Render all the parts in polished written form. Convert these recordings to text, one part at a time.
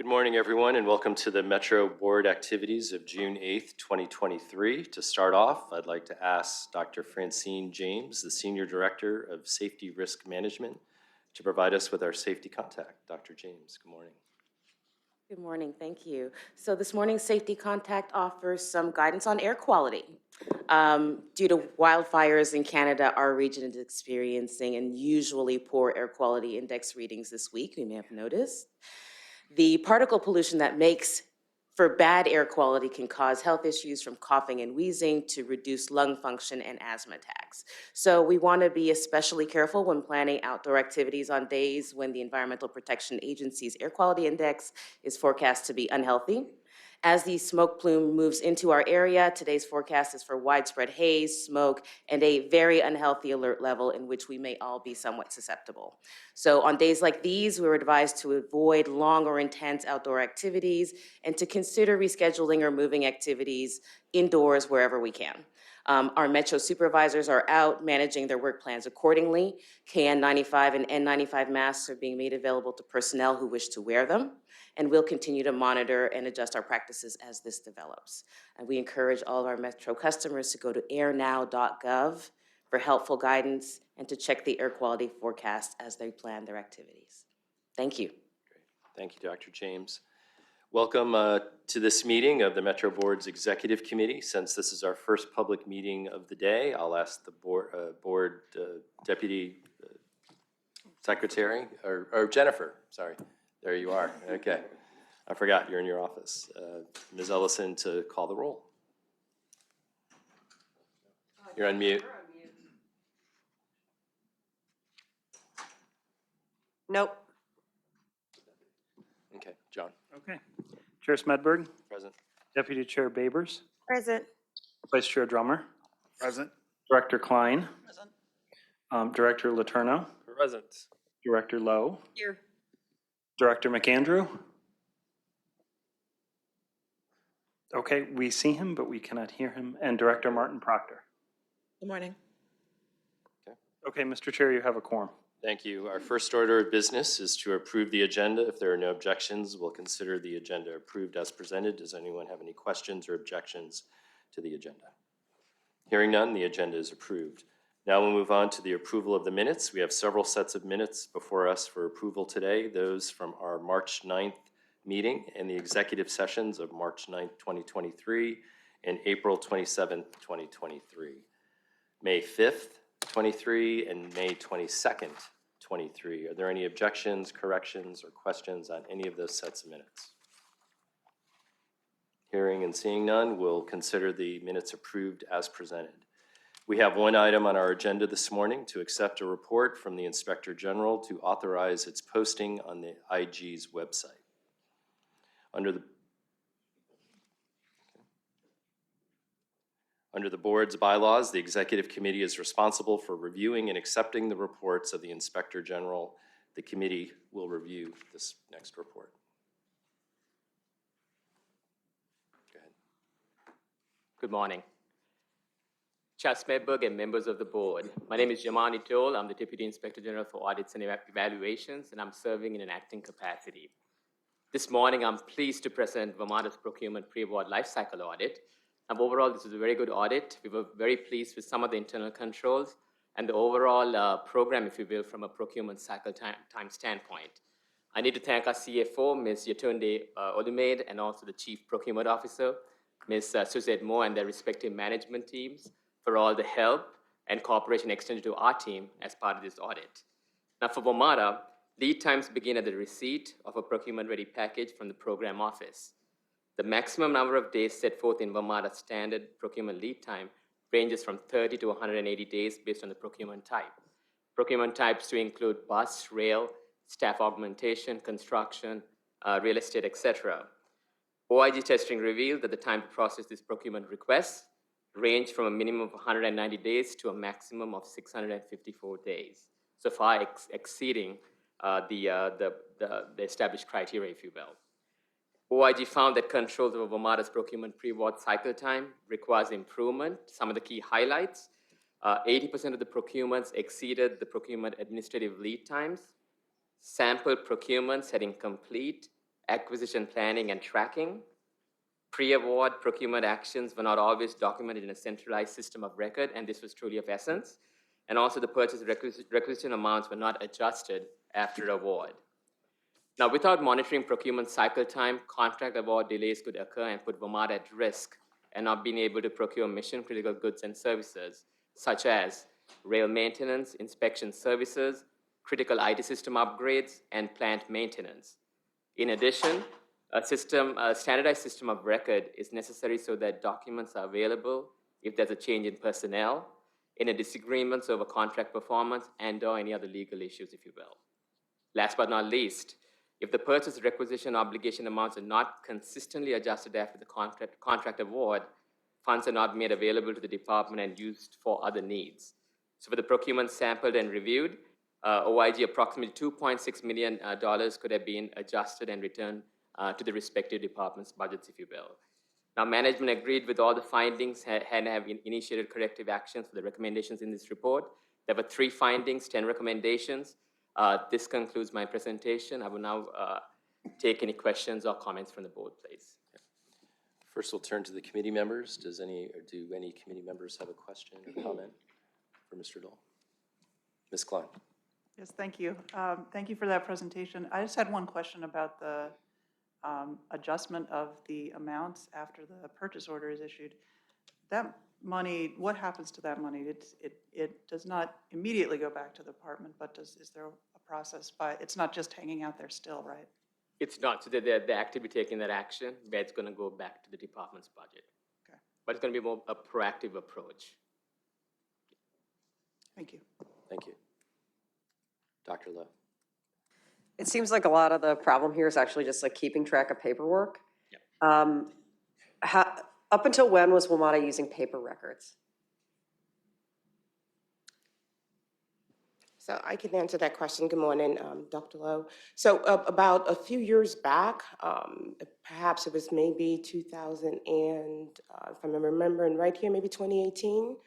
morning, everyone, and welcome to the Metro Board activities of June 8th, 2023. To start off, I'd like to ask Dr. Francine James, the Senior Director of Safety Risk Management, to provide us with our safety contact. Dr. James, good morning. Good morning, thank you. So this morning's Safety Contact offers some guidance on air quality. Due to wildfires in Canada, our region is experiencing unusually poor air quality index readings this week, you may have noticed. The particle pollution that makes for bad air quality can cause health issues from coughing and wheezing to reduced lung function and asthma attacks. So we want to be especially careful when planning outdoor activities on days when the Environmental Protection Agency's air quality index is forecast to be unhealthy. As the smoke plume moves into our area, today's forecast is for widespread haze, smoke, and a very unhealthy alert level in which we may all be somewhat susceptible. So on days like these, we were advised to avoid long or intense outdoor activities and to consider rescheduling or moving activities indoors wherever we can. Our Metro supervisors are out managing their work plans accordingly. KN95 and N95 masks are being made available to personnel who wish to wear them, and we'll continue to monitor and adjust our practices as this develops. And we encourage all of our Metro customers to go to airnow.gov for helpful guidance and to check the air quality forecast as they plan their activities. Thank you. Great. Thank you, Dr. James. Welcome to this meeting of the Metro Board's Executive Committee. Since this is our first public meeting of the day, I'll ask the board Deputy Secretary, or Jennifer, sorry, there you are, okay. I forgot you're in your office. Ms. Ellison to call the roll. You're on mute. Nope. Okay, John. Okay. Chair Smedberg. Present. Deputy Chair Babers. Present. Vice Chair Drummer. Present. Director Klein. Present. Director Letourneau. Present. Director Lowe. Here. Director McAndrew. Okay, we see him, but we cannot hear him. And Director Martin Proctor. Good morning. Okay, Mr. Chair, you have a quorum. Thank you. Our first order of business is to approve the agenda. If there are no objections, we'll consider the agenda approved as presented. Does anyone have any questions or objections to the agenda? Hearing none, the agenda is approved. Now we'll move on to the approval of the minutes. We have several sets of minutes before us for approval today. Those from our March 9th meeting and the executive sessions of March 9th, 2023 and April 27th, 2023. May 5th, 23 and May 22nd, 23. Are there any objections, corrections, or questions on any of those sets of minutes? Hearing and seeing none, we'll consider the minutes approved as presented. We have one item on our agenda this morning to accept a report from the Inspector General to authorize its posting on the IG's website. Under the board's bylaws, the Executive Committee is responsible for reviewing and accepting the reports of the Inspector General. The committee will review this next report. Go ahead. Good morning. Chair Smedberg and members of the board. My name is Jamani Toll. I'm the Deputy Inspector General for Audits and Evaluations, and I'm serving in an acting capacity. This morning, I'm pleased to present Vermonter's Procurement Pre-Award Lifecycle Audit. Overall, this is a very good audit. We were very pleased with some of the internal controls and the overall program, if you will, from a procurement cycle time standpoint. I need to thank our CFO, Ms. Yetunde Olumide, and also the Chief Procurement Officer, Ms. Suzette Moore, and their respective management teams for all the help and cooperation extended to our team as part of this audit. Now for Vermonter, lead times begin at the receipt of a procurement-ready package from the program office. The maximum number of days set forth in Vermonter's standard procurement lead time ranges from 30 to 180 days based on the procurement type. Procurement types to include bus, rail, staff augmentation, construction, real estate, etc. OIG testing revealed that the time to process these procurement requests ranged from a minimum of 190 days to a maximum of 654 days, so far exceeding the established criteria, if you will. OIG found that controls over Vermonter's procurement pre-award cycle time requires improvement. Some of the key highlights, 80% of the procurements exceeded the procurement administrative lead times. Sample procurements had incomplete, acquisition planning and tracking. Pre-award procurement actions were not always documented in a centralized system of record, and this was truly of essence. And also the purchase requisition amounts were not adjusted after award. Now, without monitoring procurement cycle time, contract award delays could occur and put Vermont at risk and not being able to procure mission-critical goods and services, such as rail maintenance, inspection services, critical IT system upgrades, and plant maintenance. In addition, a standardized system of record is necessary so that documents are available if there's a change in personnel, in a disagreements over contract performance, and/or any other legal issues, if you will. Last but not least, if the purchase requisition obligation amounts are not consistently adjusted after the contract award, funds are not made available to the department and used for other needs. So for the procurement sampled and reviewed, OIG approximately $2.6 million could have been adjusted and returned to the respective department's budgets, if you will. Now, management agreed with all the findings and have initiated corrective actions for the recommendations in this report. There were 3 findings, 10 recommendations. This concludes my presentation. I will now take any questions or comments from the board, please. First, we'll turn to the committee members. Do any committee members have a question or comment for Mr. Dole? Ms. Klein. Yes, thank you. Thank you for that presentation. I just had one question about the adjustment of the amounts after the purchase order is issued. That money, what happens to that money? It does not immediately go back to the department, but is there a process it's not just hanging out there still, right? It's not. So they're actively taking that action, but it's going to go back to the department's budget. Okay. But it's going to be more a proactive approach. Thank you. Thank you. Dr. Lowe. It seems like a lot of the problem here is actually just like keeping track of paperwork. Yep. Up until when was WMATA using paper records? So I can answer that question. Good morning, Dr. Lowe. So about a few years back, perhaps it was maybe 2000 and, if I'm remembering right here, maybe 2018,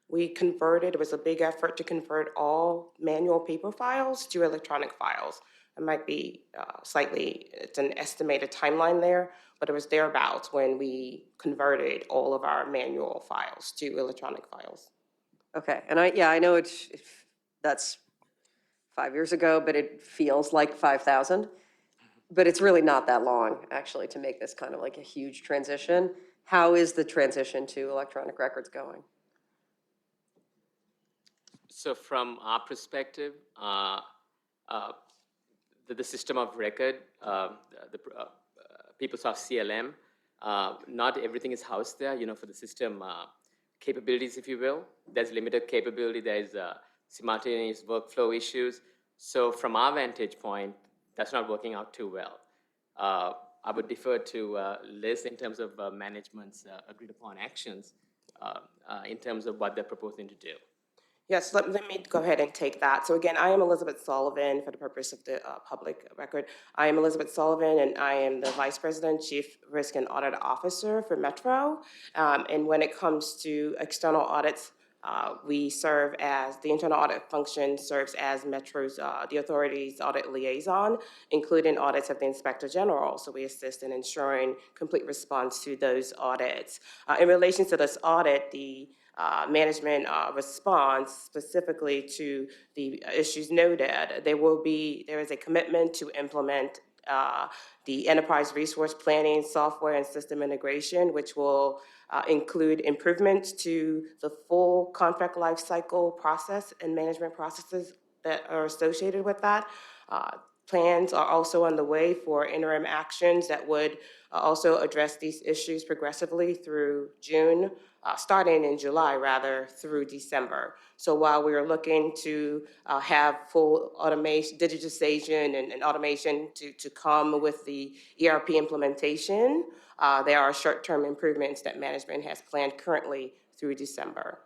we converted, it was a big effort to convert all manual paper files to electronic files. It might be it's an estimated timeline there, but it was thereabouts when we converted all of our manual files to electronic files. Okay, and I know that's 5 years ago, but it feels like 5,000. But it's really not that long, actually, to make this kind of like a huge transition. How is the transition to electronic records going? So from our perspective, the system of record, PeopleSoft CLM, not everything is housed there, for the system capabilities, if you will. There's limited capability. There's simultaneous workflow issues. So from our vantage point, that's not working out too well. I would defer to Liz in terms of management's agreed upon actions in terms of what they're proposing to do. Yes, let me go ahead and take that. So again, I am Elizabeth Sullivan for the purpose of the public record. I am Elizabeth Sullivan, and I am the Vice President, Chief Risk and Audit Officer for Metro. And when it comes to external audits, we serve as, the internal audit function serves as Metro's, the authority's audit liaison, including audits of the Inspector General. So we assist in ensuring complete response to those audits. In relation to this audit, the management response specifically to the issues noted, there is a commitment to implement the enterprise resource planning software and system integration, which will include improvements to the full contract lifecycle process and management processes that are associated with that. Plans are also on the way for interim actions that would also address these issues progressively through June, starting in July rather, through December. So while we are looking to have full automation, digitization and automation to come with the ERP implementation, there are short-term improvements that management has planned currently through December.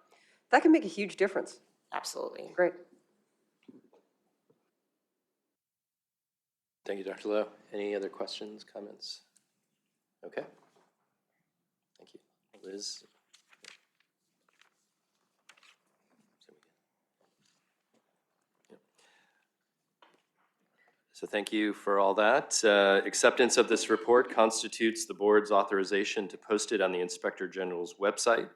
That can make a huge difference. Absolutely. Great. Thank you, Dr. Lowe. Any other questions, comments? Okay. Thank you. Liz? So So thank you for all that. Acceptance of this report constitutes the board's authorization to post it on the Inspector General's website,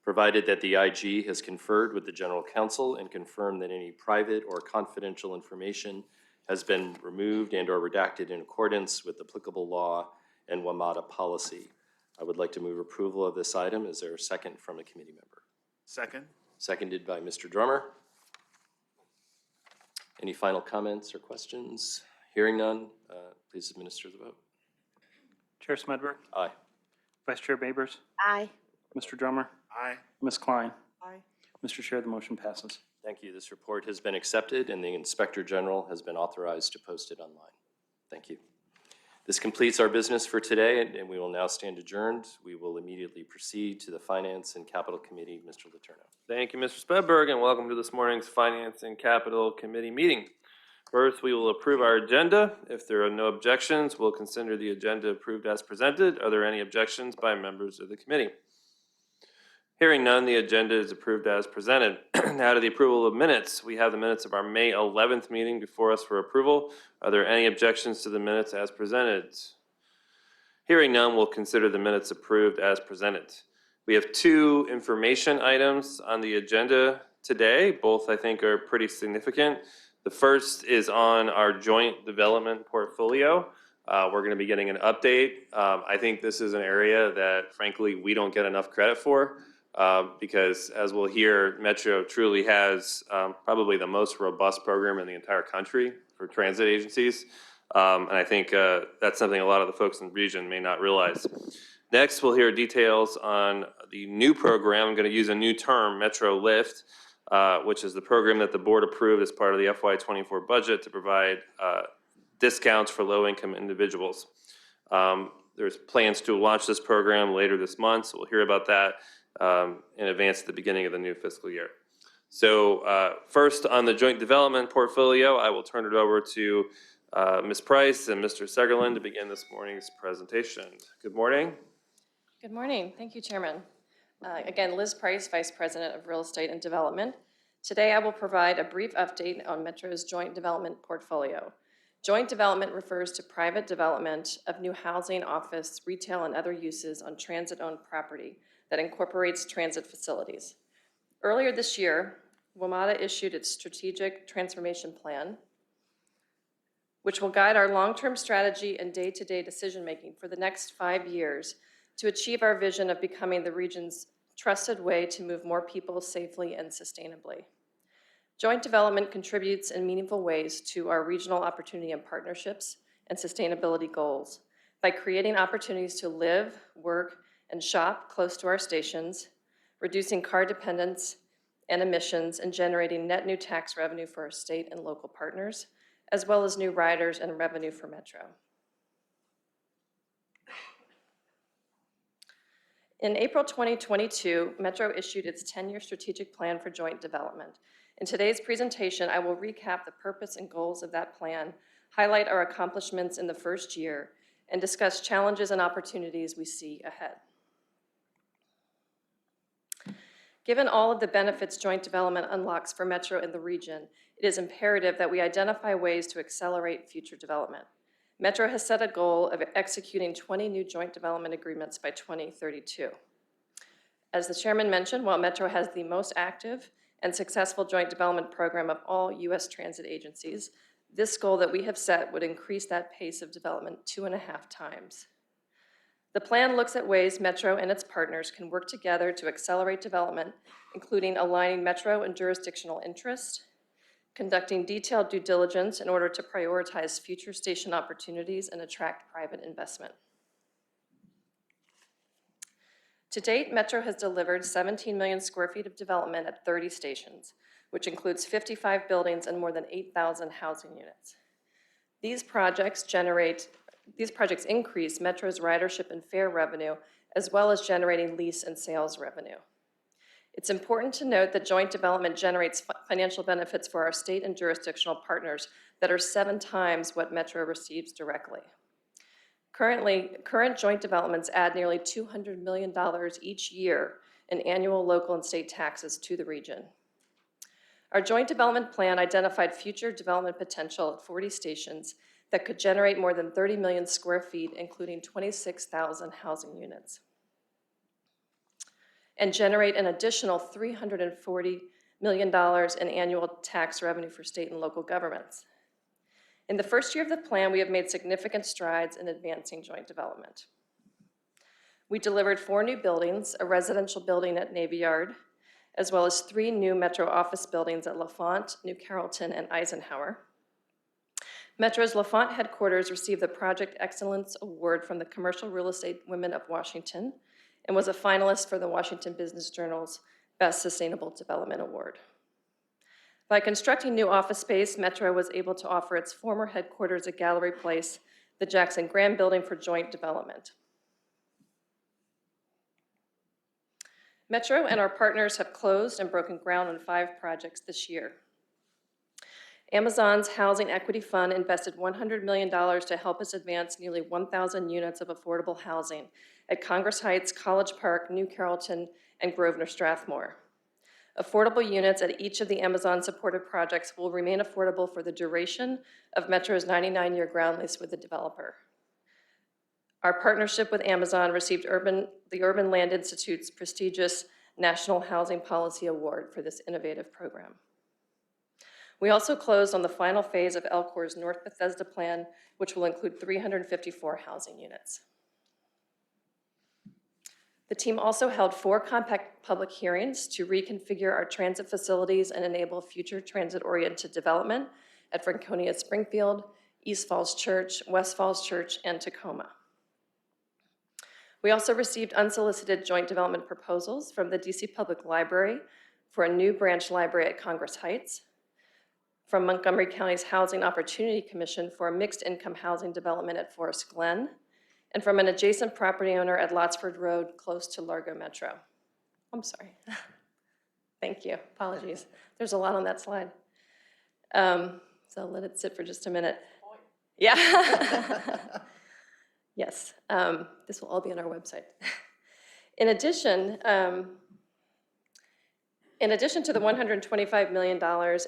provided that the IG has conferred with the General Counsel and confirmed that any private or confidential information has been removed and or redacted in accordance with applicable law and WMATA policy. I would like to move approval of this item. Is there a second from a committee member? Second. Seconded by Mr. Drummer. Any final comments or questions? Hearing none, please administer the vote. Chair Smedberg, Aye. Vice Chair Babers, Aye. Mr. Drummer, Aye. Ms. Klein. Aye. Mr. Chair, the motion passes. Thank you. This report has been accepted and the Inspector General has been authorized to post it online. Thank you. This completes our business for today and we will now stand adjourned. We will immediately proceed to the Finance and Capital Committee. Mr. Letourneau. Thank you, Mr. Spedberg, and welcome to this morning's Finance and Capital Committee meeting. First, we will approve our agenda. If there are no objections, we'll consider the agenda approved as presented. Are there any objections by members of the committee? Hearing none, the agenda is approved as presented. Now to the approval of minutes. We have the minutes of our May 11th meeting before us for approval. Are there any objections to the minutes as presented? Hearing none, we'll consider the minutes approved as presented. We have two information items on the agenda today. Both, I think, are pretty significant. The first is on our joint development portfolio. We're going to be getting an update. I think this is an area that, frankly, we don't get enough credit for because, as we'll hear, Metro truly has probably the most robust program in the entire country for transit agencies. And I think that's something a lot of the folks in the region may not realize. Next, we'll hear details on the new program. I'm going to use a new term, Metrolift, which is the program that the board approved as part of the FY24 budget to provide discounts for low-income individuals. There's plans to launch this program later this month, so we'll hear about that in advance at the beginning of the new fiscal year. So first, on the joint development portfolio, I will turn it over to Ms. Price and Mr. Segerlin to begin this morning's presentation. Good morning. Good morning. Thank you, Chairman. Again, Liz Price, Vice President of Real Estate and Development. Today, I will provide a brief update on Metro's joint development portfolio. Joint development refers to private development of new housing, office, retail, and other uses on transit-owned property that incorporates transit facilities. Earlier this year, WMATA issued its Strategic Transformation Plan, which will guide our long-term strategy and day-to-day decision-making for the next 5 years to achieve our vision of becoming the region's trusted way to move more people safely and sustainably. Joint development contributes in meaningful ways to our regional opportunity and partnerships and sustainability goals by creating opportunities to live, work, and shop close to our stations, reducing car dependence and emissions, and generating net new tax revenue for our state and local partners, as well as new riders and revenue for Metro. In April 2022, Metro issued its 10-year strategic plan for joint development. In today's presentation, I will recap the purpose and goals of that plan, highlight our accomplishments in the first year, and discuss challenges and opportunities we see ahead. Given all of the benefits joint development unlocks for Metro in the region, it is imperative that we identify ways to accelerate future development. Metro has set a goal of executing 20 new joint development agreements by 2032. As the chairman mentioned, while Metro has the most active and successful joint development program of all U.S. transit agencies, this goal that we have set would increase that pace of development 2.5 times. The plan looks at ways Metro and its partners can work together to accelerate development, including aligning Metro and jurisdictional interest, conducting detailed due diligence in order to prioritize future station opportunities and attract private investment. To date, Metro has delivered 17 million square feet of development at 30 stations, which includes 55 buildings and more than 8,000 housing units. These projects increase Metro's ridership and fare revenue, as well as generating lease and sales revenue. It's important to note that joint development generates financial benefits for our state and jurisdictional partners that are 7 times what Metro receives directly. Current joint developments add nearly $200 million each year in annual local and state taxes to the region. Our joint development plan identified future development potential at 40 stations that could generate more than 30 million square feet, including 26,000 housing units, and generate an additional $340 million in annual tax revenue for state and local governments. In the first year of the plan, we have made significant strides in advancing joint development. We delivered 4 new buildings, a residential building at Navy Yard, as well as 3 new Metro office buildings at LaFont, New Carrollton, and Eisenhower. Metro's LaFont headquarters received the Project Excellence Award from the Commercial Real Estate Women of Washington and was a finalist for the Washington Business Journal's Best Sustainable Development Award. By constructing new office space, Metro was able to offer its former headquarters at Gallery Place, the Jackson Graham Building for joint development. Metro and our partners have closed and broken ground on 5 projects this year. Amazon's Housing Equity Fund invested $100 million to help us advance nearly 1,000 units of affordable housing at Congress Heights, College Park, New Carrollton, and Grosvenor Strathmore. Affordable units at each of the Amazon-supported projects will remain affordable for the duration of Metro's 99-year ground lease with the developer. Our partnership with Amazon received the Urban Land Institute's prestigious National Housing Policy Award for this innovative program. We also closed on the final phase of LCOR's North Bethesda plan, which will include 354 housing units. The team also held 4 compact public hearings to reconfigure our transit facilities and enable future transit-oriented development at Franconia Springfield, East Falls Church, West Falls Church, and Tacoma. We also received unsolicited joint development proposals from the DC Public Library for a new branch library at Congress Heights, from Montgomery County's Housing Opportunity Commission for a mixed-income housing development at Forest Glen, and from an adjacent property owner at Lotsford Road, close to Largo Metro. I'm sorry. Thank you. Apologies. There's a lot on that slide. So I'll let it sit for just a minute. Yeah. Yes. This will all be on our website. In addition to the $125 million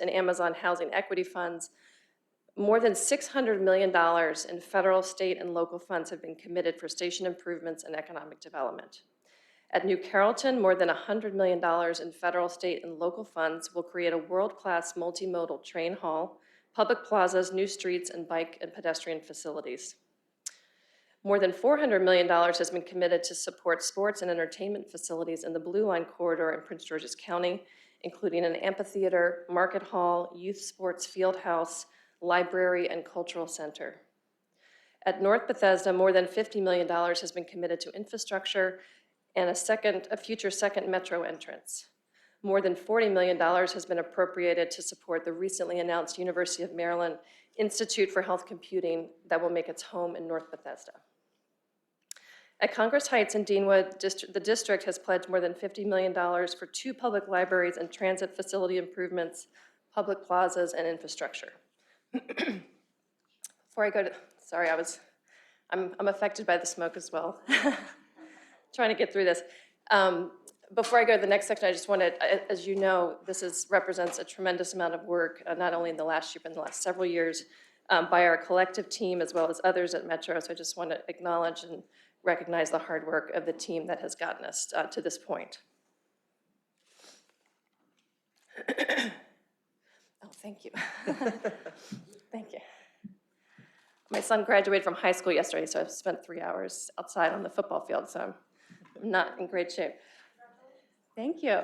in Amazon Housing Equity Funds, more than $600 million in federal, state, and local funds have been committed for station improvements and economic development. At New Carrollton, more than $100 million in federal, state, and local funds will create a world-class multimodal train hall, public plazas, new streets, and bike and pedestrian facilities. More than $400 million has been committed to support sports and entertainment facilities in the Blue Line corridor in Prince George's County, including an amphitheater, market hall, youth sports field house, library, and cultural center. At North Bethesda, more than $50 million has been committed to infrastructure and a future second metro entrance. More than $40 million has been appropriated to support the recently announced University of Maryland Institute for Health Computing that will make its home in North Bethesda. At Congress Heights and Deanwood, the district has pledged more than $50 million for 2 public libraries and transit facility improvements, public plazas, and infrastructure. Before I go to, sorry, I'm affected by the smoke as well. Trying to get through this. Before I go to the next section, I just wanted, as you know, this represents a tremendous amount of work, not only in the last year, but in the last several years, by our collective team as well as others at Metro. So I just want to acknowledge and recognize the hard work of the team that has gotten us to this point. Oh, thank you. Thank you. My son graduated from high school yesterday, so I've spent 3 hours outside on the football field, so I'm not in great shape. Thank you.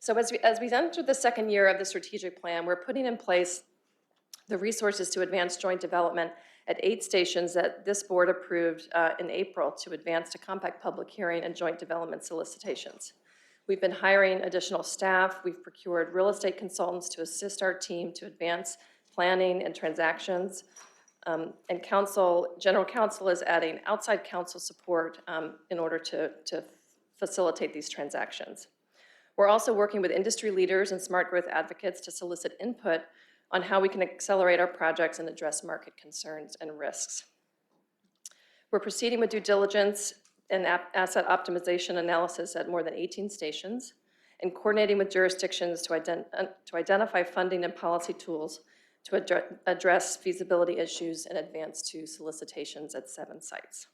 So as we enter the second year of the strategic plan, we're putting in place the resources to advance joint development at 8 stations that this board approved in April to advance to compact public hearing and joint development solicitations. We've been hiring additional staff. We've procured real estate consultants to assist our team to advance planning and transactions. And general counsel is adding outside counsel support in order to facilitate these transactions. We're also working with industry leaders and smart growth advocates to solicit input on how we can accelerate our projects and address market concerns and risks. We're proceeding with due diligence and asset optimization analysis at more than 18 stations, and coordinating with jurisdictions to identify funding and policy tools to address feasibility issues and advance to solicitations at 7 sites.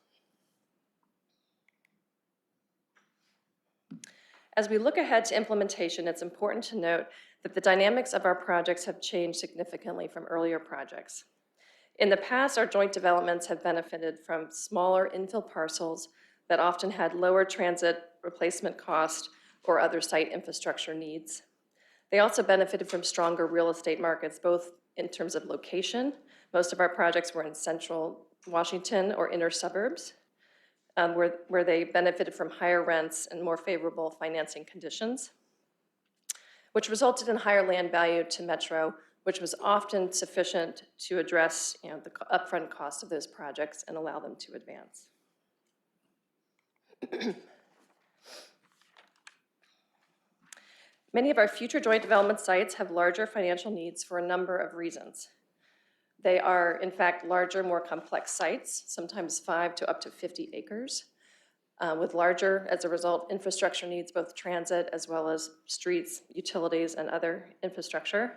As we look ahead to implementation, it's important to note that the dynamics of our projects have changed significantly from earlier projects. In the past, our joint developments have benefited from smaller infill parcels that often had lower transit replacement cost or other site infrastructure needs. They also benefited from stronger real estate markets, both in terms of location. Most of our projects were in central Washington or inner suburbs, where they benefited from higher rents and more favorable financing conditions, which resulted in higher land value to Metro, which was often sufficient to address the upfront cost of those projects and allow them to advance. Many of our future joint development sites have larger financial needs for a number of reasons. They are, in fact, larger, more complex sites, sometimes 5 to up to 50 acres, with larger, as a result, infrastructure needs, both transit as well as streets, utilities, and other infrastructure.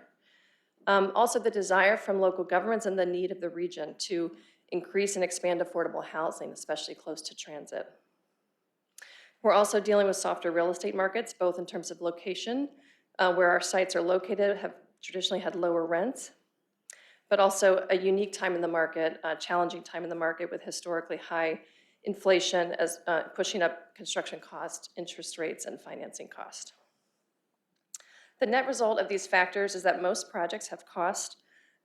Also, the desire from local governments and the need of the region to increase and expand affordable housing, especially close to transit. We're also dealing with softer real estate markets, both in terms of location, where our sites are located, have traditionally had lower rents, but also a unique time in the market, a challenging time in the market with historically high inflation as pushing up construction costs, interest rates, and financing costs. The net result of these factors is that most projects have costs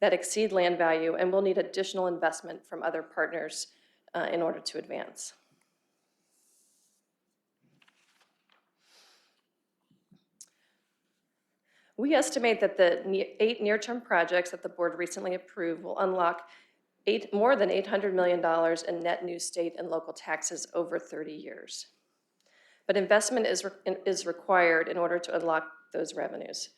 that exceed land value and will need additional investment from other partners in order to advance. We estimate that the 8 near-term projects that the board recently approved will unlock more than $800 million in net new state and local taxes over 30 years. But investment is required in order to unlock those revenues.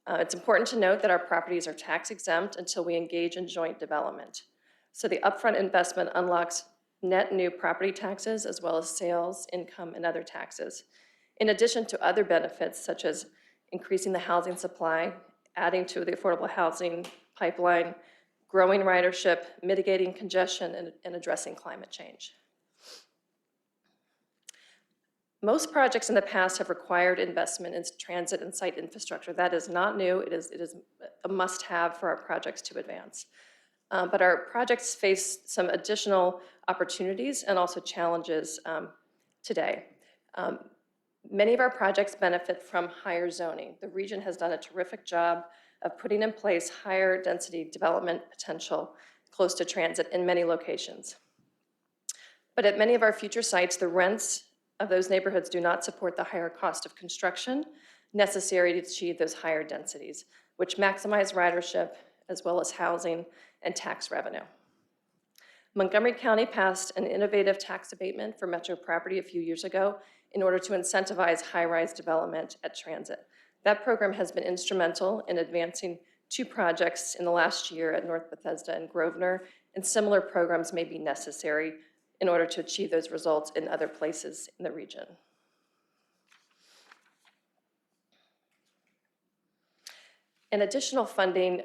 It's important to note that our properties are tax exempt until we engage in joint development. So the upfront investment unlocks net new property taxes as well as sales, income, and other taxes, in addition to other benefits such as increasing the housing supply, adding to the affordable housing pipeline, growing ridership, mitigating congestion, and addressing climate change. Most projects in the past have required investment in transit and site infrastructure. That is not new. It is a must-have for our projects to advance. But our projects face some additional opportunities and also challenges today. Many of our projects benefit from higher zoning. The region has done a terrific job of putting in place higher density development potential close to transit in many locations. But at many of our future sites, the rents of those neighborhoods do not support the higher cost of construction necessary to achieve those higher densities, which maximize ridership as well as housing and tax revenue. Montgomery County passed an innovative tax abatement for Metro property a few years ago in order to incentivize high-rise development at transit. That program has been instrumental in advancing 2 projects in the last year at North Bethesda and Grosvenor, and similar programs may be necessary in order to achieve those results in other places in the region. And additional funding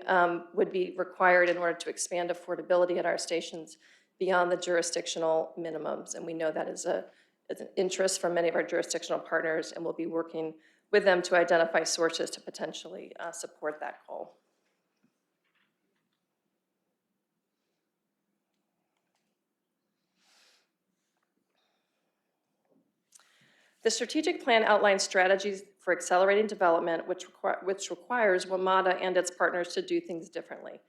would be required in order to expand affordability at our stations beyond the jurisdictional minimums, and we know that is an interest from many of our jurisdictional partners, and we'll be working with them to identify sources to potentially support that goal. The strategic plan outlines strategies for accelerating development, which requires WMATA and its partners to do things differently.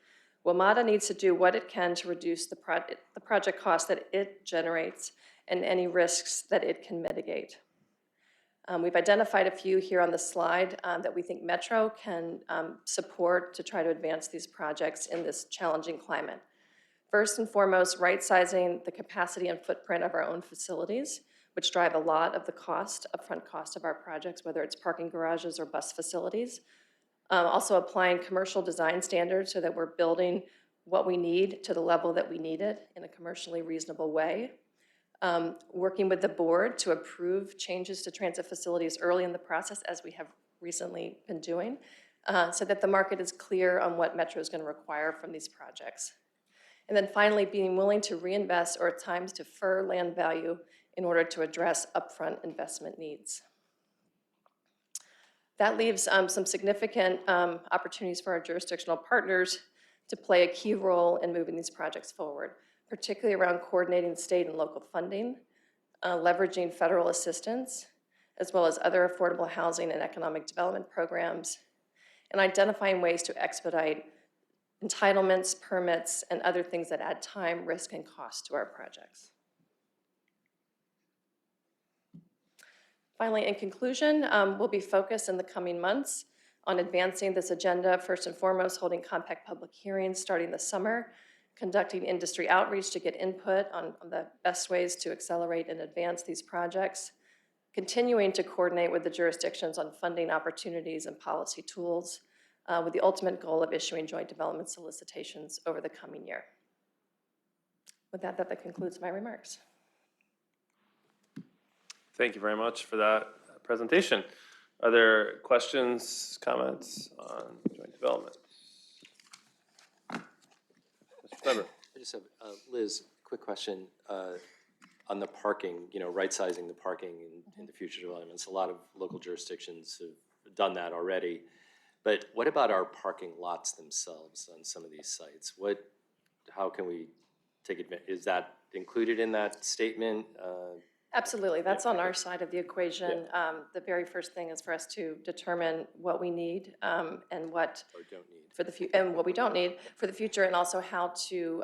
WMATA needs to do what it can to reduce the project costs that it generates and any risks that it can mitigate. We've identified a few here on the slide that we think Metro can support to try to advance these projects in this challenging climate. First and foremost, right-sizing the capacity and footprint of our own facilities, which drive a lot of the upfront cost of our projects, whether it's parking garages or bus facilities. Also applying commercial design standards so that we're building what we need to the level that we need it in a commercially reasonable way. Working with the board to approve changes to transit facilities early in the process, as we have recently been doing, so that the market is clear on what Metro is going to require from these projects. And then finally, being willing to reinvest or at times defer land value in order to address upfront investment needs. That leaves some significant opportunities for our jurisdictional partners to play a key role in moving these projects forward, particularly around coordinating state and local funding, leveraging federal assistance, as well as other affordable housing and economic development programs, and identifying ways to expedite entitlements, permits, and other things that add time, risk, and cost to our projects. Finally, in conclusion, we'll be focused in the coming months on advancing this agenda, first and foremost, holding compact public hearings starting this summer, conducting industry outreach to get input on the best ways to accelerate and advance these projects, continuing to coordinate with the jurisdictions on funding opportunities and policy tools, with the ultimate goal of issuing joint development solicitations over the coming year. With that, that concludes my remarks. Thank you very much for that presentation. Are there questions, comments on joint development? Mr. Weber. I just have, Liz, quick question on the parking, right-sizing the parking in the future developments. A lot of local jurisdictions have done that already. But what about our parking lots themselves on some of these sites? How can we take advantage? Is that included in that statement? Absolutely, that's on our side of the equation. The very first thing is for us to determine what we need and what Or don't need? for the and what we don't need for the future, and also how to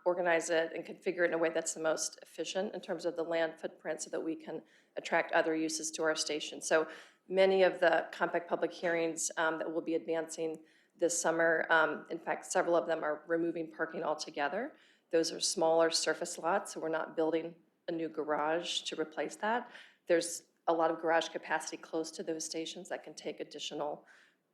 organize it and configure it in a way that's the most efficient in terms of the land footprint, so that we can attract other uses to our station. So many of the compact public hearings that we'll be advancing this summer, in fact, several of them are removing parking altogether. Those are smaller surface lots, so we're not building a new garage to replace that. There's a lot of garage capacity close to those stations that can take additional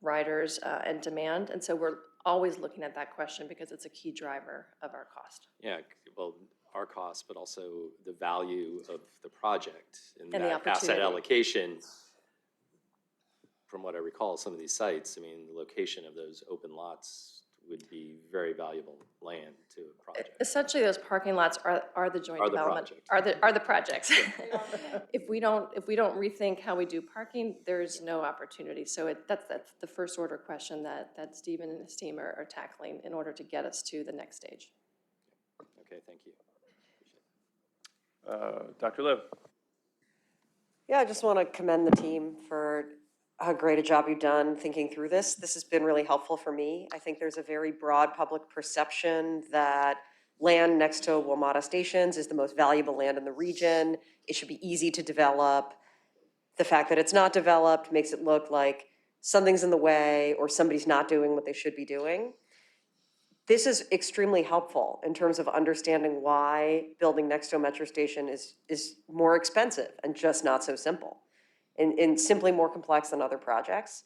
riders and demand. And so we're always looking at that question because it's a key driver of our cost. Yeah, well, our cost, but also the value of the project and And the that asset opportunity. allocation. From what I recall, some of these sites, the location of those open lots would be very valuable land to a project. Essentially, those parking lots are the joint Are the development, project. are the projects. If we don't rethink how we do parking, there's no opportunity. So that's the first order question that Stephen and his team are tackling in order to get us to the next stage. Okay, thank you. Dr. Liv. Yeah, I just want to commend the team for how great a job you've done thinking through this. This has been really helpful for me. I think there's a very broad public perception that land next to WMATA stations is the most valuable land in the region. It should be easy to develop. The fact that it's not developed makes it look like something's in the way or somebody's not doing what they should be doing. This is extremely helpful in terms of understanding why building next to a metro station is more expensive and just not so simple. And simply more complex than other projects.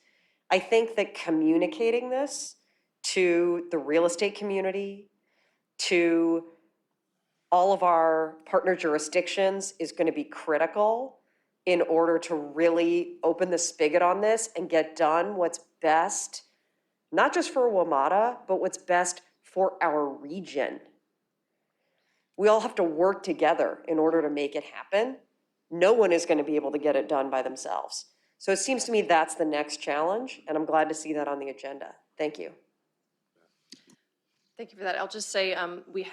I think that communicating this to the real estate community, to all of our partner jurisdictions is going to be critical in order to really open the spigot on this and get done what's best, not just for WMATA, but what's best for our region. We all have to work together in order to make it happen. No one is going to be able to get it done by themselves. So it seems to me that's the next challenge, and I'm glad to see that on the agenda. Thank you. Thank you for that. I'll just say we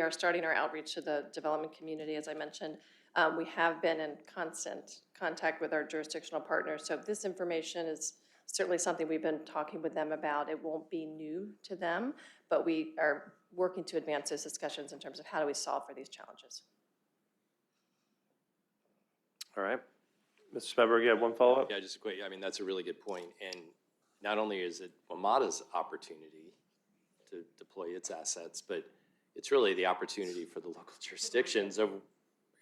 are starting our outreach to the development community, as I mentioned. We have been in constant contact with our jurisdictional partners. So this information is certainly something we've been talking with them about. It won't be new to them, but we are working to advance those discussions in terms of how do we solve for these challenges. All right. Mr. Smedberg, you have one follow-up? Yeah, just quick, that's a really good point. And not only is it WMATA's opportunity to deploy its assets, but it's really the opportunity for the local jurisdictions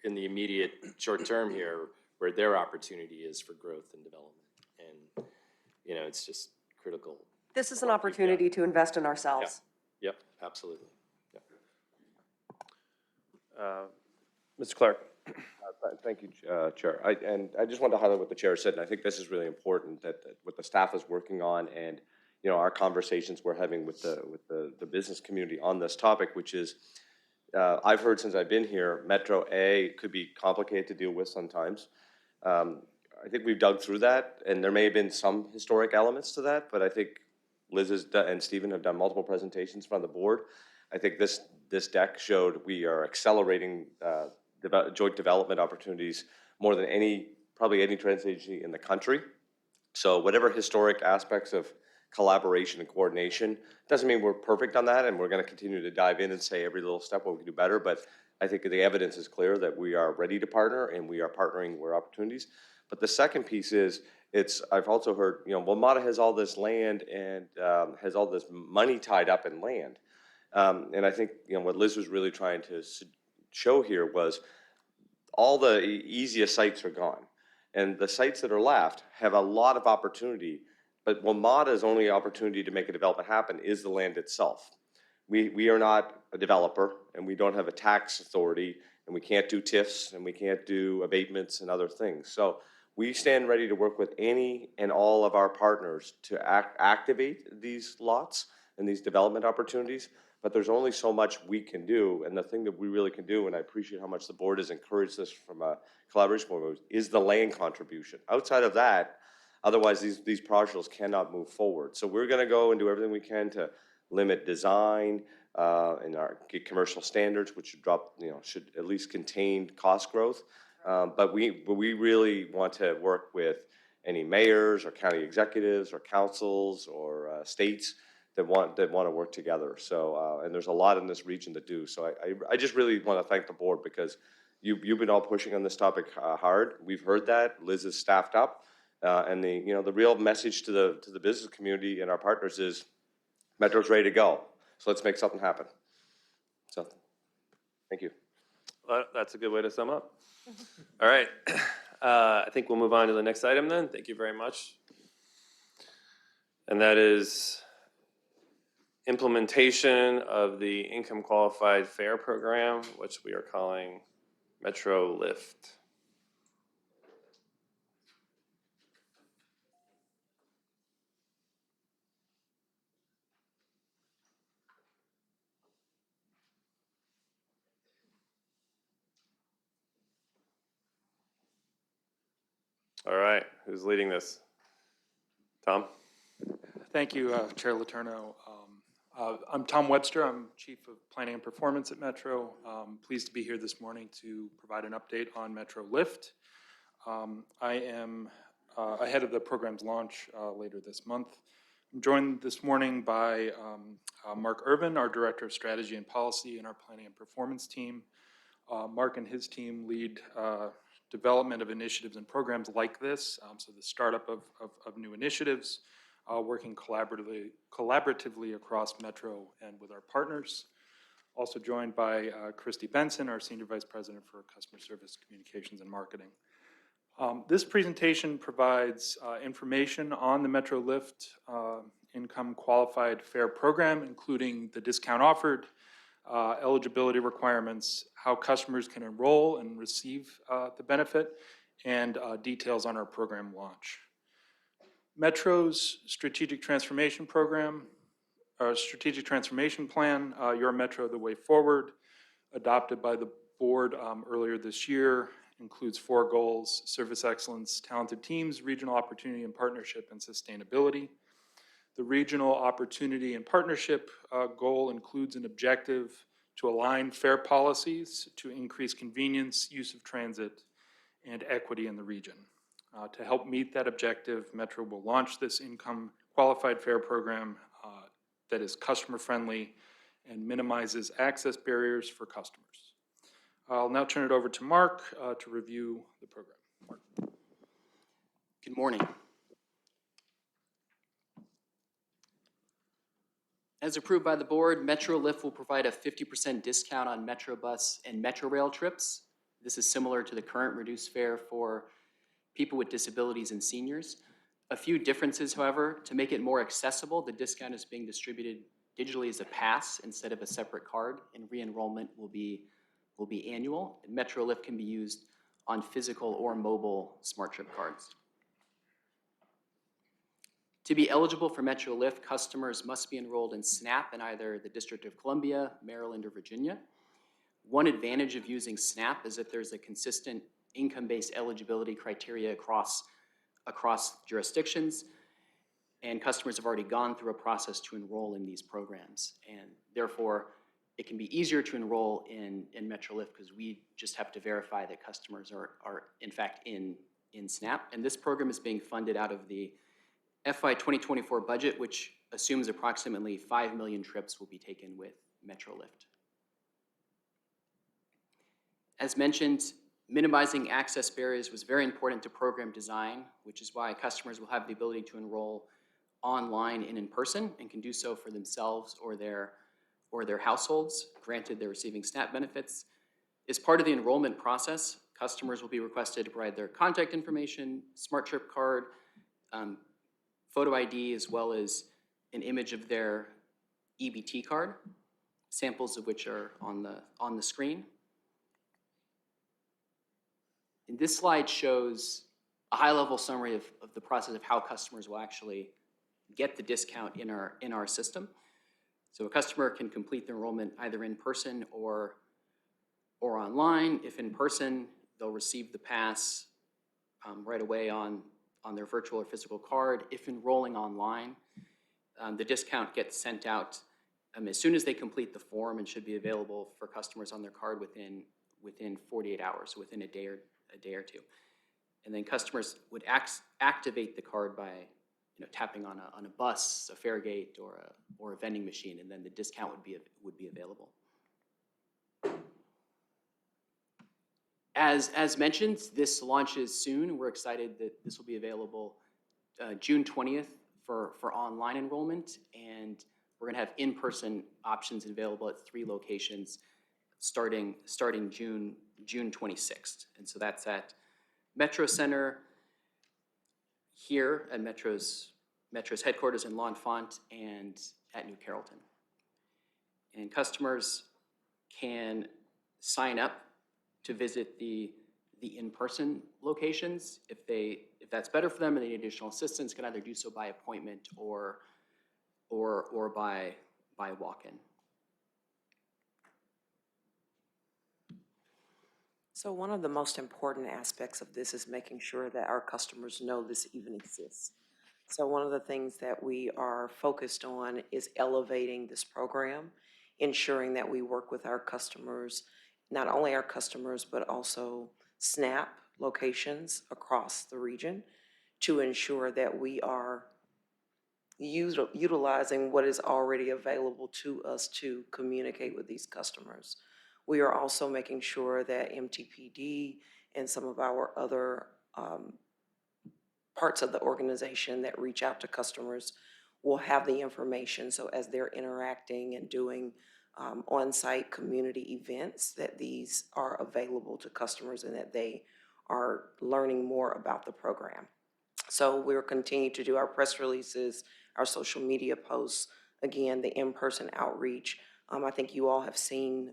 in the immediate short term here, where their opportunity is for growth and development. And, it's just critical. This is an opportunity to invest in ourselves. Yep, absolutely. Yep. Mr. Clark? Thank you, Chair. And I just wanted to highlight what the Chair said, and I think this is really important, that what the staff is working on and, you know, our conversations we're having with the business community on this topic, which is, I've heard since I've been here, Metro A could be complicated to deal with sometimes. I think we've dug through that, and there may have been some historic elements to that, but I think Liz and Stephen have done multiple presentations from the board. I think this deck showed we are accelerating joint development opportunities more than probably any transit agency in the country. So whatever historic aspects of collaboration and coordination, doesn't mean we're perfect on that, and we're going to continue to dive in and say every little step what we can do better, but I think the evidence is clear that we are ready to partner, and we are partnering where opportunities. But the second piece is, I've also heard, you know, WMATA has all this land and has all this money tied up in land. And I think, you know, what Liz was really trying to show here was all the easiest sites are gone. And the sites that are left have a lot of opportunity, but WMATA's only opportunity to make a development happen is the land itself. We are not a developer, and we don't have a tax authority, and we can't do TIFs, and we can't do abatements and other things. So we stand ready to work with any and all of our partners to activate these lots and these development opportunities. But there's only so much we can do, and the thing that we really can do, and I appreciate how much the board has encouraged this from a collaboration board, is the land contribution. Outside of that, otherwise these projects cannot move forward. So we're going to go and do everything we can to limit design and our commercial standards, which should drop, you know, should at least contain cost growth. But we really want to work with any mayors or county executives or councils or states that want to work together. So, and there's a lot in this region that do. So I just really want to thank the board, because you've been all pushing on this topic hard. We've heard that. Liz is staffed up, and the real message to the business community and our partners is Metro's ready to go. So let's make something happen. So, thank you. Well, that's a good way to sum up. All right. I think we'll move on to the next item then. Thank you very much. And that is implementation of the income qualified fare program, which we are calling Metrolift. All right, who's leading this? Tom? Thank you, Chair Letourneau. I'm Tom Webster. I'm Chief of Planning and Performance at Metro. Pleased to be here this morning to provide an update on Metrolift. I am ahead of the program's launch later this month. I'm joined this morning by Mark Irvin, our Director of Strategy and Policy in our Planning and Performance team. Mark and his team lead development of initiatives and programs like this, so the startup of new initiatives, working collaboratively across Metro and with our partners. Also joined by Christy Benson, our Senior Vice President for Customer Service, Communications, and Marketing. This presentation provides information on the Metrolift Income Qualified Fare Program, including the discount offered, eligibility requirements, how customers can enroll and receive the benefit, and details on our program launch. Metro's strategic transformation program, strategic transformation plan, Your Metro, the Way Forward, adopted by the board earlier this year, includes 4 goals: service excellence, talented teams, regional opportunity and partnership, and sustainability. The regional opportunity and partnership goal includes an objective to align fare policies to increase convenience, use of transit, and equity in the region. To help meet that objective, Metro will launch this income qualified fare program that is customer friendly and minimizes access barriers for customers. I'll now turn it over to Mark to review the program. Mark. Good morning. As approved by the board, Metrolift will provide a 50% discount on Metrobus and Metrorail trips. This is similar to the current reduced fare for people with disabilities and seniors. A few differences, however: to make it more accessible, the discount is being distributed digitally as a pass instead of a separate card, and re-enrollment will be will be annual. Metrolift can be used on physical or mobile smart trip cards. To be eligible for Metrolift, customers must be enrolled in SNAP in either the District of Columbia, Maryland, or Virginia. One advantage of using SNAP is that there's a consistent income-based eligibility criteria across jurisdictions, and customers have already gone through a process to enroll in these programs. And therefore, it can be easier to enroll in Metrolift because we just have to verify that customers are in fact in SNAP. And this program is being funded out of the FY 2024 budget, which assumes approximately 5 million trips will be taken with Metrolift. As mentioned, minimizing access barriers was very important to program design, which is why customers will have the ability to enroll online and in person and can do so for themselves or their households, granted they're receiving SNAP benefits. As part of the enrollment process, customers will be requested to provide their contact information, smart trip card, photo ID, as well as an image of their EBT card, samples of which are on the screen. And this slide shows a high-level summary of the process of how customers will actually get the discount in our system. So a customer can complete the enrollment either in person or online. If in person, they'll receive the pass right away on their virtual or physical card. If enrolling online, the discount gets sent out as soon as they complete the form and should be available for customers on their card within 48 hours, so within a day or two. And then customers would activate the card by tapping on a bus, a fare gate, or a vending machine, and then the discount would be available. As mentioned, this launches soon. We're excited that this will be available June 20th for online enrollment, and we're gonna have in-person options available at 3 locations starting June 26th. And so that's at Metro Center here at Metro's headquarters in L'Enfant and at New Carrollton. And customers can sign up to visit the in-person locations. If that's better for them and they need additional assistance, can either do so by appointment or by walk-in. So one of the most important aspects of this is making sure that our customers know this even exists. So one of the things that we are focused on is elevating this program, ensuring that we work with our customers, not only our customers, but also SNAP locations across the region to ensure that we are utilizing what is already available to us to communicate with these customers. We are also making sure that MTPD and some of our other parts of the organization that reach out to customers will have the information, so as they're interacting and doing on-site community events, that these are available to customers and that they are learning more about the program. So we'll continue to do our press releases, our social media posts, again, the in-person outreach. I think you all have seen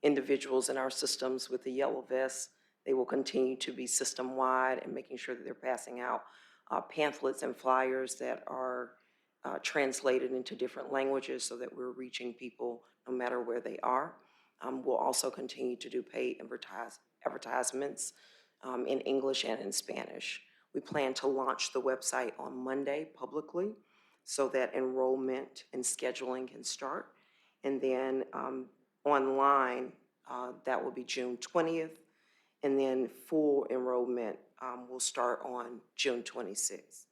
individuals in our systems with the yellow vests. They will continue to be system-wide and making sure that they're passing out pamphlets and flyers that are translated into different languages so that we're reaching people no matter where they are. We'll also continue to do paid advertisements in English and in Spanish. We plan to launch the website on Monday publicly so that enrollment and scheduling can start. And then online, that will be June 20th. And then full enrollment will start on June 26th.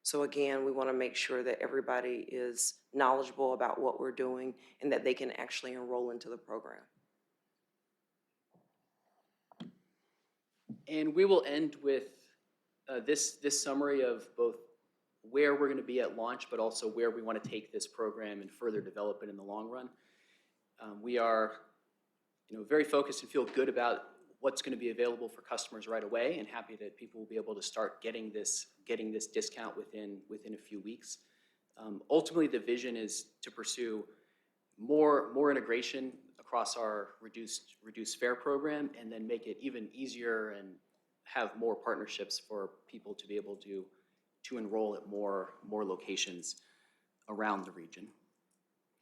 So again, we want to make sure that everybody is knowledgeable about what we're doing and that they can actually enroll into the program. And we will end with this summary of both where we're going to be at launch, but also where we want to take this program and further develop it in the long run. We are very focused and feel good about what's going to be available for customers right away, and happy that people will be able to start getting this discount within a few weeks. Ultimately, the vision is to pursue more integration across our reduced fare program, and then make it even easier and have more partnerships for people to be able to enroll at more locations around the region.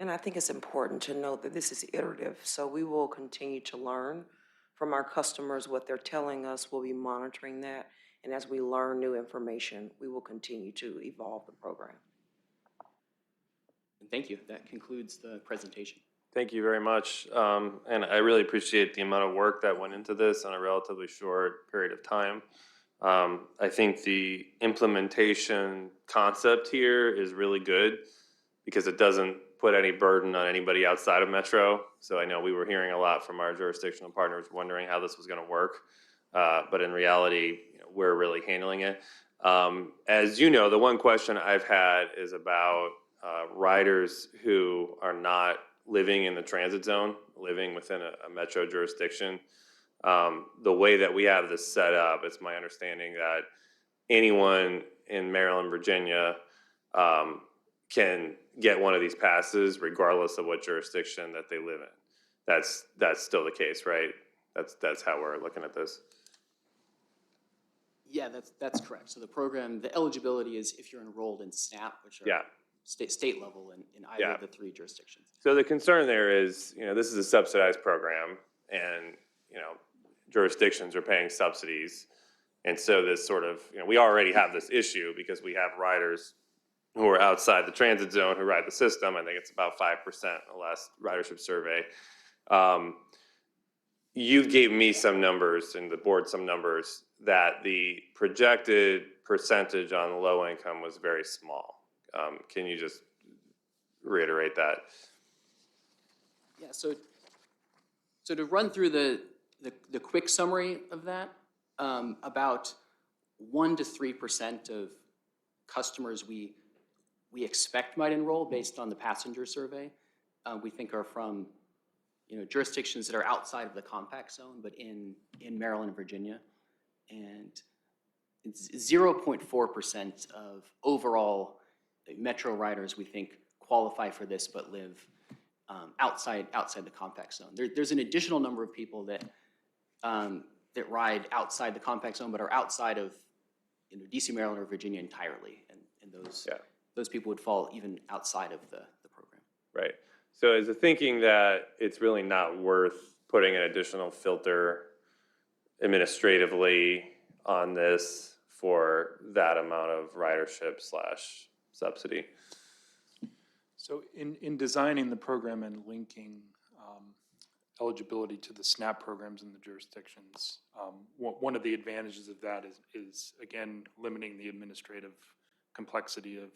And I think it's important to note that this is iterative, so we will continue to learn from our customers what they're telling us. We'll be monitoring that, and as we learn new information, we will continue to evolve the program. And thank you. That concludes the presentation. Thank you very much. And I really appreciate the amount of work that went into this in a relatively short period of time. I think the implementation concept here is really good because it doesn't put any burden on anybody outside of Metro. So I know we were hearing a lot from our jurisdictional partners wondering how this was going to work. But in reality, we're really handling it. As you know, the one question I've had is about riders who are not living in the transit zone, living within a Metro jurisdiction. The way that we have this set up, it's my understanding that anyone in Maryland, Virginia can get one of these passes regardless of what jurisdiction that they live in. That's still the case, right? That's how we're looking at this. Yeah, that's correct. So the program, the eligibility is if you're enrolled in SNAP, which are Yeah. state level in either of the 3 jurisdictions. So the concern there is, this is a subsidized program, and jurisdictions are paying subsidies, and so this sort of, we already have this issue because we have riders who are outside the transit zone who ride the system. I think it's about 5% in the last ridership survey. You gave me some numbers and the board some numbers that the projected percentage on low income was very small. Can you just reiterate that? Yeah, so to run through the quick summary of that, about 1 to 3% of customers we expect might enroll based on the passenger survey, we think are from jurisdictions that are outside of the compact zone, but in Maryland and Virginia. And it's 0.4% of overall Metro riders we think qualify for this but live outside the compact zone. There's an additional number of people that ride outside the compact zone but are outside of DC, Maryland, or Virginia entirely, and those people would fall even outside of the program. Right. So is the thinking that it's really not worth putting an additional filter administratively on this for that amount of ridership / subsidy? So in designing the program and linking eligibility to the SNAP programs in the jurisdictions, one of the advantages of that is again, limiting the administrative complexity of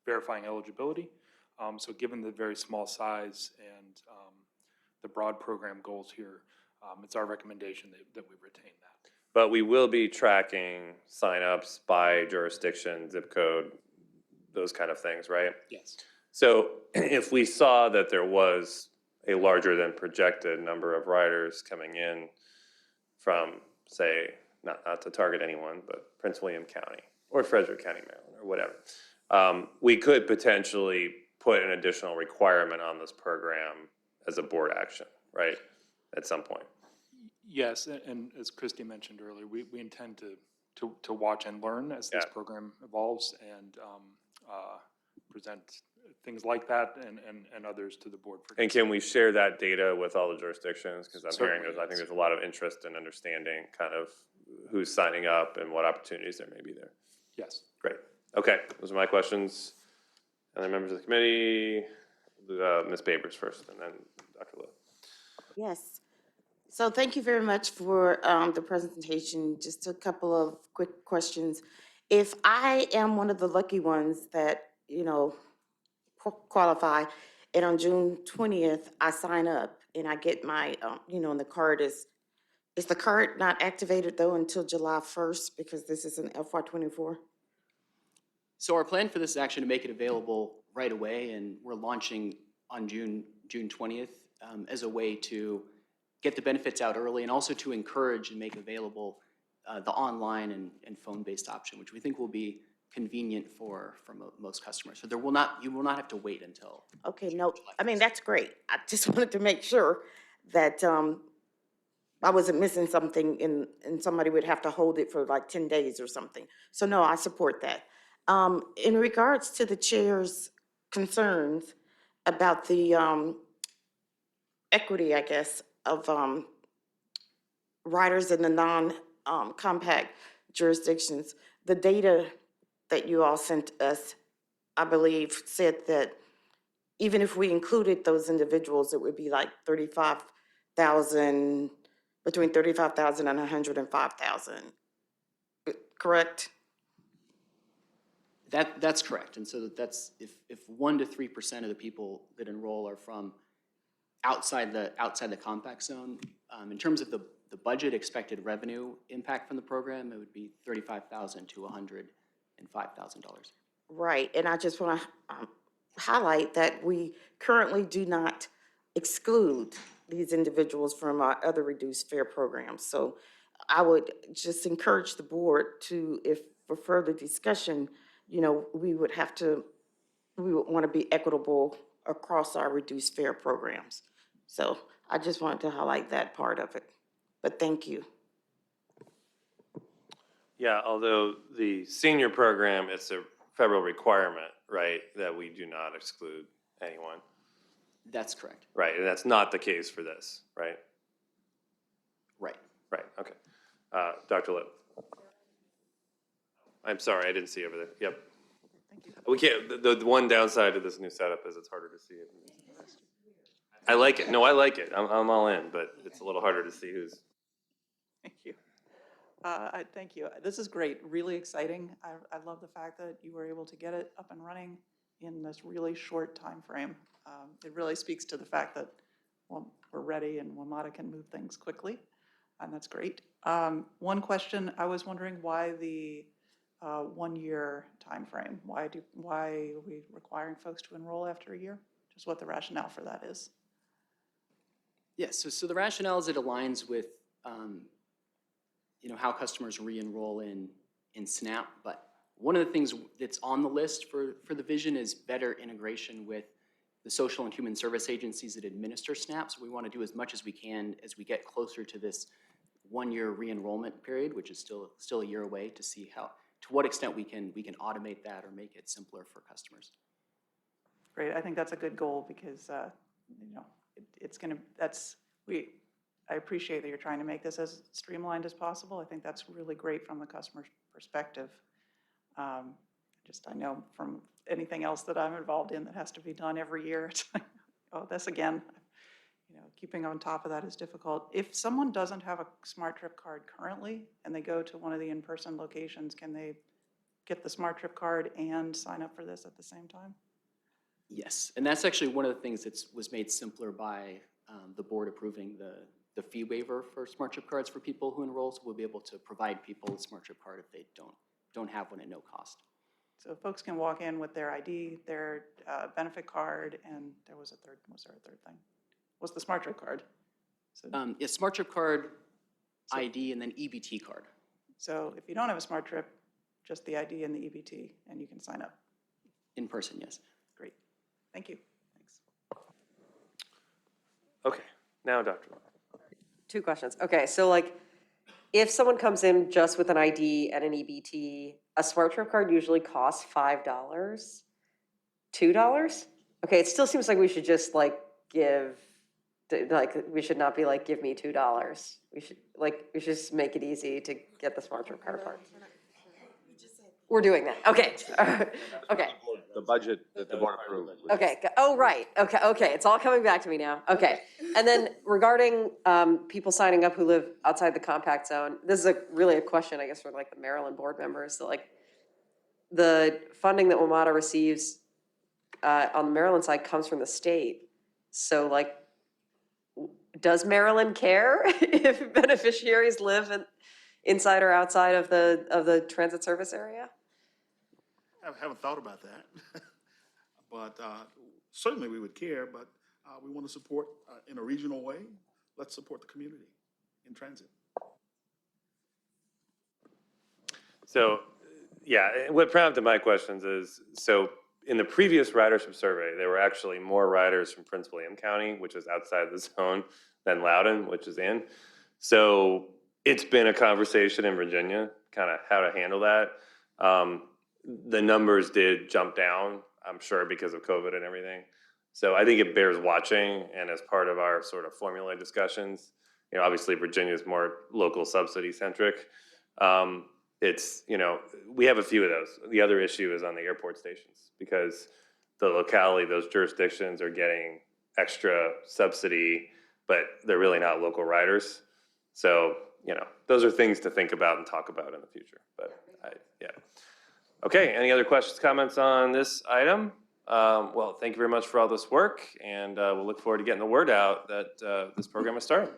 verifying eligibility. So given the very small size and the broad program goals here, it's our recommendation that we retain that. But we will be tracking signups by jurisdiction, zip code, those kind of things, right? Yes. So if we saw that there was a larger than projected number of riders coming in from, say, not to target anyone, but Prince William County or Frederick County, Maryland, or whatever, we could potentially put an additional requirement on this program as a board action, right, at some point. Yes, and as Christy mentioned earlier, we intend to watch and learn as this program evolves and present things like that and others to the board. And can we share that data with all the jurisdictions? Because I'm hearing Certainly, I think there's a lot of interest in understanding kind of who's signing up and what opportunities there may be there. Yes. Great. Okay, those are my questions. Other members of the committee, Ms. Babers first, and then Dr. Lowe. Yes. So thank you very much for the presentation. Just a couple of quick questions. If I am one of the lucky ones that, qualify, and on June 20th, I sign up and I get my, and the card is the card not activated though until July 1st because this is an FY24? So our plan for this is actually to make it available right away, and we're launching on June 20th as a way to get the benefits out early and also to encourage and make available the online and phone-based option, which we think will be convenient for most customers. So you will not have to wait until. Okay, no, I mean, that's great. I just wanted to make sure that I wasn't missing something and somebody would have to hold it for like 10 days or something. So no, I support that. In regards to the chair's concerns about the equity, I guess, of riders in the non-compact jurisdictions, the data that you all sent us, I believe, said that even if we included those individuals, it would be like 35,000, between 35,000 and 105,000, correct? That's correct. And so that's, if 1 to 3% of the people that enroll are from outside the compact zone, in terms of the budget expected revenue impact from the program, it would be $35,000 to $105,000. Right, and I just want to highlight that we currently do not exclude these individuals from our other reduced fare programs. So I would just encourage the board to, if for further discussion, we would want to be equitable across our reduced fare programs. So I just wanted to highlight that part of it, but thank you. Yeah, although the senior program, it's a federal requirement, right, that we do not exclude anyone. That's correct. Right, and that's not the case for this, right? Right. Right, okay. Dr. Lip. I'm sorry, I didn't see over there. Yep. Thank you. We can't, the one downside to this new setup is it's harder to see it. I like it. No, I like it. I'm all in, but it's a little harder to see who's. Thank you. Thank you. This is great, really exciting. I love the fact that you were able to get it up and running in this really short time frame. It really speaks to the fact that, well, we're ready and WMATA can move things quickly, and that's great. One question, I was wondering why the 1-year time frame? Why are we requiring folks to enroll after a year? Just what the rationale for that is. Yes, so the rationale is it aligns with how customers re-enroll in SNAP, but one of the things that's on the list for the vision is better integration with the social and human service agencies that administer SNAP. So we want to do as much as we can as we get closer to this 1-year re-enrollment period, which is still a year away, to see to what extent we can automate that or make it simpler for customers. Great, I think that's a good goal because I appreciate that you're trying to make this as streamlined as possible. I think that's really great from the customer's perspective. I know from anything else that I'm involved in that has to be done every year, it's like, oh, this again. Keeping on top of that is difficult. If someone doesn't have a Smart Trip card currently and they go to one of the in-person locations, can they get the Smart Trip card and sign up for this at the same time? Yes, and that's actually one of the things that was made simpler by the board approving the fee waiver for Smart Trip cards for people who enroll. So we'll be able to provide people a Smart Trip card if they don't have one at no cost. So folks can walk in with their ID, their benefit card, and was there a third thing? What's the Smart Trip card? So, Yes, Smart Trip card, ID, and then EBT card. So if you don't have a Smart Trip, just the ID and the EBT, and you can sign up. In person, yes. Great. Thank you. Thanks. Okay, now Dr. Lip. 2 questions. Okay, so if someone comes in just with an ID and an EBT, a Smart Trip card usually costs $5, $2? Okay, it still seems like we should just give, we should not be give me $2. We should just make it easy to get the Smart Trip card part. We're doing that. Okay. Okay. The budget that the board approved. Okay. Oh, right. Okay. It's all coming back to me now. Okay. And then regarding people signing up who live outside the compact zone, this is really a question, I guess, for the Maryland board members. So, the funding that WMATA receives on the Maryland side comes from the state. So, does Maryland care if beneficiaries live inside or outside of the transit service area? I haven't thought about that, but certainly we would care, but we want to support in a regional way. Let's support the community in transit. So Yeah, what prompted my questions is, so in the previous ridership survey, there were actually more riders from Prince William County, which is outside the zone, than Loudoun, which is in. So it's been a conversation in Virginia, kind of how to handle that. The numbers did jump down, I'm sure because of COVID and everything. So I think it bears watching, and as part of our sort of formula discussions, obviously Virginia is more local subsidy centric. It's, we have a few of those. The other issue is on the airport stations, because the locality, those jurisdictions are getting extra subsidy, but they're really not local riders. So, those are things to think about and talk about in the future, but yeah. Okay, any other questions, comments on this item? Well, thank you very much for all this work, and we'll look forward to getting the word out that this program has started.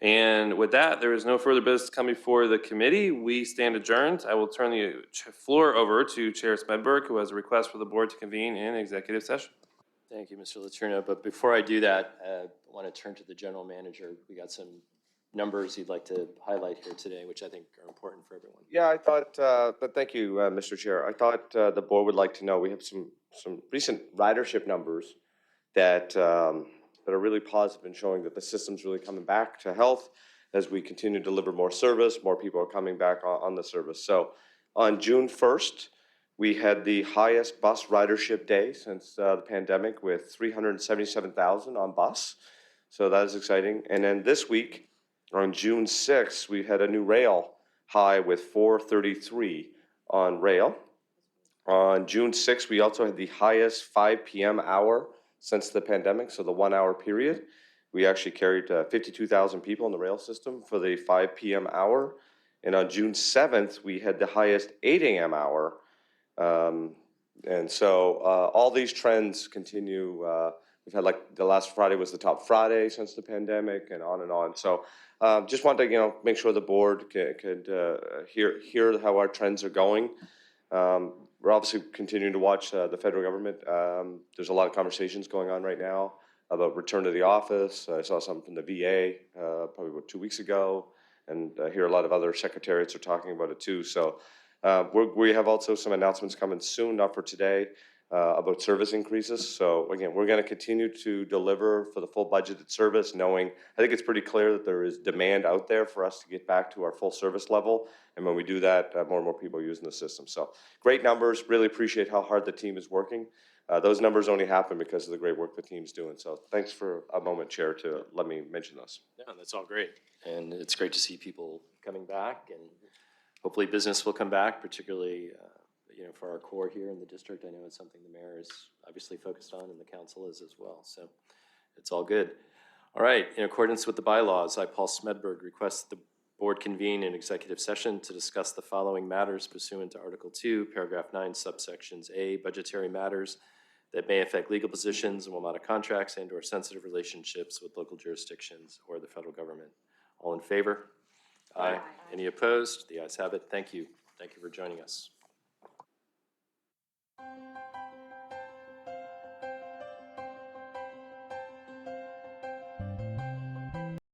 And with that, there is no further business coming before the committee. We stand adjourned. I will turn the floor over to Chair Smedberg, who has a request for the board to convene in executive session. Thank you, Mr. Letourneau. But before I do that, I want to turn to the general manager. We got some numbers he'd like to highlight here today, which I think are important for everyone. Yeah, I thought, but thank you, Mr. Chair. I thought the board would like to know, we have some recent ridership numbers that are really positive in showing that the system's really coming back to health as we continue to deliver more service, more people are coming back on the service. So on June 1st, we had the highest bus ridership day since the pandemic with 377,000 on bus. So that is exciting. And then this week, on June 6th, we had a new rail high with 433 on rail. On June 6th, we also had the highest 5 p.m. hour since the pandemic, so the 1 hour period. We actually carried 52,000 people in the rail system for the 5 p.m. hour. And on June 7th, we had the highest 8 a.m. hour. And so all these trends continue. We've had like the last Friday was the top Friday since the pandemic, and on and on. So just wanted to make sure the board could hear how our trends are going. We're obviously continuing to watch the federal government. There's a lot of conversations going on right now about return to the office. I saw something from the VA probably about 2 weeks ago, and I hear a lot of other secretariats are talking about it too. So we have also some announcements coming soon, not for today, about service increases. So again, we're going to continue to deliver for the full budgeted service, knowing I think it's pretty clear that there is demand out there for us to get back to our full service level. And when we do that, more and more people are using the system. So great numbers, really appreciate how hard the team is working. Those numbers only happen because of the great work the team's doing. So thanks for a moment, Chair, to let me mention those. Yeah, that's all great. And it's great to see people coming back, and hopefully business will come back, particularly for our core here in the district. I know it's something the mayor is obviously focused on and the council is as well. So it's all good. All right, in accordance with the bylaws, I, Paul Smedberg, request the board convene an executive session to discuss the following matters pursuant to Article 2, Paragraph 9, subsections A, budgetary matters that may affect legal positions and will not contracts and/or sensitive relationships with local jurisdictions or the federal government. All in favor? Aye. Any opposed? The ayes have it. Thank you. Thank you for joining us.